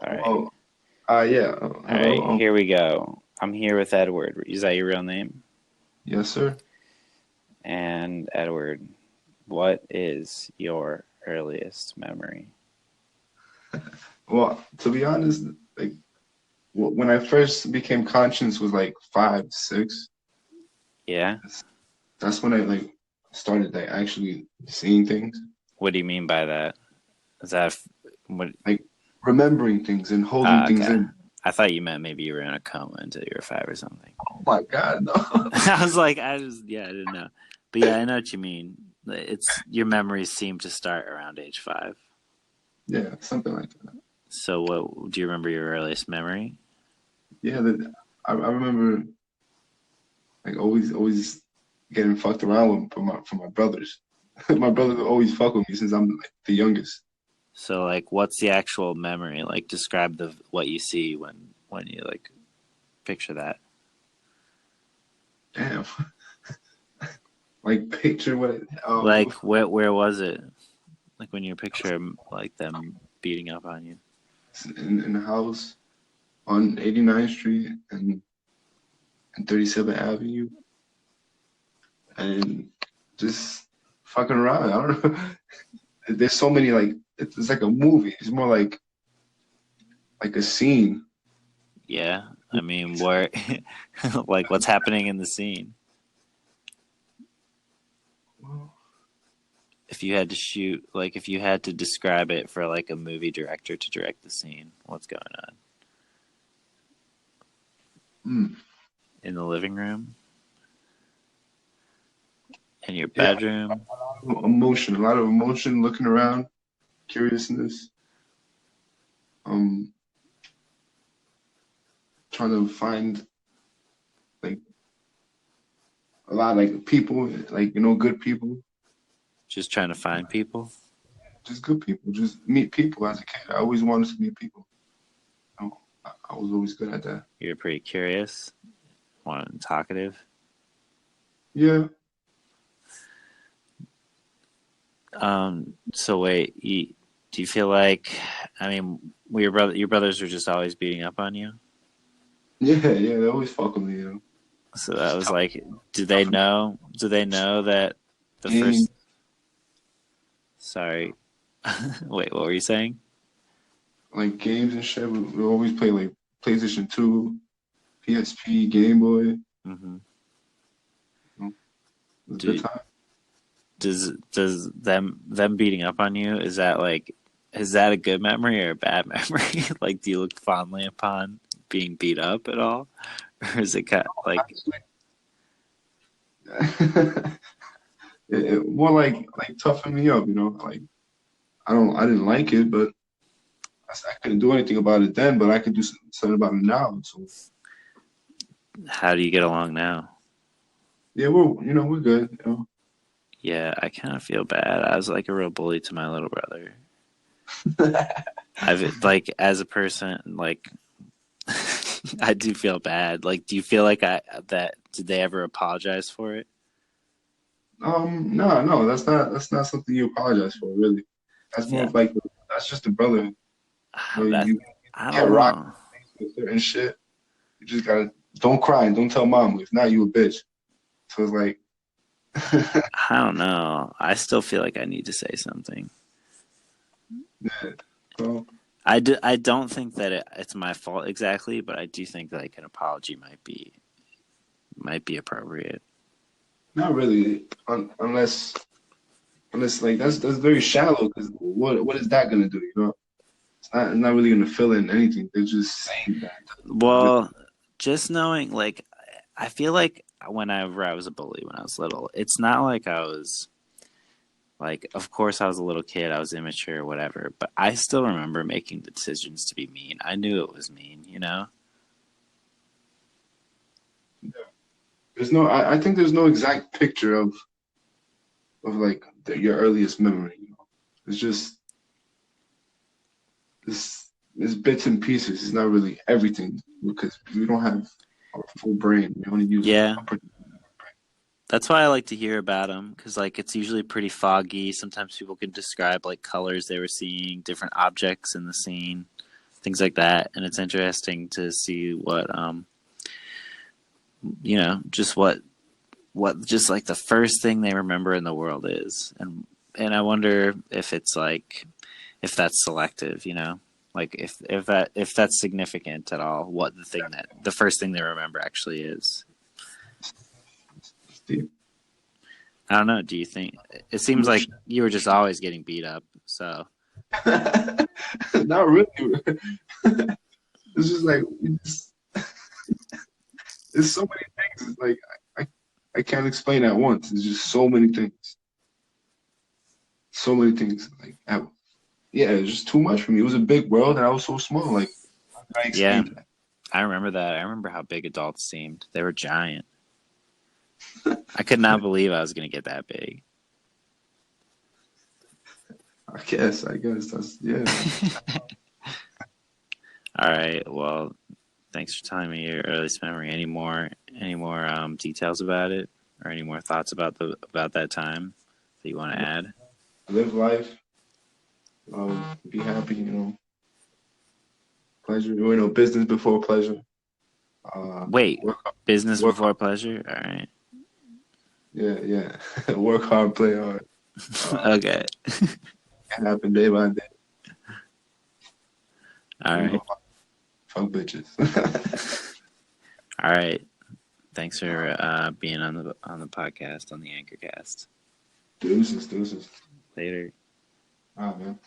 All right. Well, yeah. All Hello. right. Here we go. I'm here with Edward. Is that your real name? Yes, sir. And Edward, what is your earliest memory? Well, to be honest, like when I first became conscious was like 5, 6. Yeah? That's when I like started like actually seeing things, What do you mean by that? Is that what? like remembering things and holding Ah, things okay. in. I thought you meant maybe you were in a coma until you were five or something. Oh my God, no. I was like, yeah, I didn't know. But yeah, I know what you mean. It's your memories seem to start around age five. Yeah, something like that. So, what do you remember your earliest memory? Yeah, I remember like always getting fucked around with for my brothers. My brothers always fuck with me since I'm like the youngest. So, like, what's the actual memory? Like, describe the what you see when you like picture that. Damn. Like picture what Like, where was it? Like when you picture like them beating up on you. in the house on 89th Street and 37th Avenue and just fucking around. I don't know. There's so many like it's like a movie. It's more like a scene. Yeah, I mean, where, like, what's happening in the scene? Well, If you had to shoot, like, if you had to describe it for like a movie director to direct the scene, what's going on mm, in the living room, in your yeah, bedroom? a lot of emotion, looking around, curiousness, um, trying to find like a lot of like people, like good people, Just trying to find people. just good people, just meet people as a kid. I always wanted to meet people. I was always good at that. You're pretty curious, one talkative. Yeah, So wait, do you feel like, I mean, your brothers were just always beating up on you? yeah. They always fuck with me, So that just was tell like, do stuff they know? Do they know that the game. first? Sorry, wait, what were you saying? Like games and shit. We always play like PlayStation 2, PSP, Game Boy. Hmm. It was a good Do time. does them beating up on you, is that like, is that a good memory or a bad memory? Like, do you look fondly upon being beat up at all, or is it kind of like, More like toughen me up, Like I didn't like it, but I couldn't do anything about it then. But I could do something about it now. So how do you get along now? yeah, we're good. Yeah, I kind of feel bad. I was like a real bully to my little brother. I've like as a person, like I do feel bad. Like, do you feel like I that did they ever apologize for it? No, that's not something you apologize for, really. That's more Yeah, of like that's just a brother. that You I get don't rocked know. with certain shit. You just gotta don't cry and don't tell mom. If not, you a bitch. So it's like, I don't know. I still feel like I need to say something. yeah. So I don't think that it's my fault exactly, but I do think that like an apology might be appropriate. not really, unless like that's very shallow. Because what is that gonna do? It's not really gonna fill in anything. They're just saying that. Well, just knowing, like, I feel like whenever I was a bully when I was little, it's not like I was like, of course I was a little kid, I was immature, whatever, but I still remember making the decisions to be mean. I knew it was mean, you know? There's no. I think there's no exact picture of like your earliest memory. It's just it's bits and pieces. It's not really everything because we don't have our full brain. We only use Yeah. a brain. That's why I like to hear about them because, like, it's usually pretty foggy. Sometimes people can describe like colors they were seeing, different objects in the scene. things like that. And it's interesting to see what, just what just like the first thing they remember in the world is. And I wonder if it's like, if that's selective, like if that's significant at all, what the first thing they remember actually is. Deep. I don't know. Do you think it seems like you were just always getting beat up? So Not really. It's just like there's so many things. It's like I can't explain at once. There's just so many things. So many things. Like yeah, it was just too much for me. It was a big world, and I was so small. Like how can I yeah, explain that? I remember that. I remember how big adults seemed. They were giant. I could not believe I was going to get that big. I guess that's yeah. All right. Well, thanks for telling me your earliest memory. Any more details about it, or any more thoughts about that time that you want to add? Live life. Be happy. Pleasure. Business before pleasure. Wait, Work, business work. before pleasure. All right. Yeah. Work hard, play hard. Okay. Happen day by day. All right. Fuck bitches. All right. Thanks for being on the podcast, on the Anchorcast. Deuces. Later. All right, man.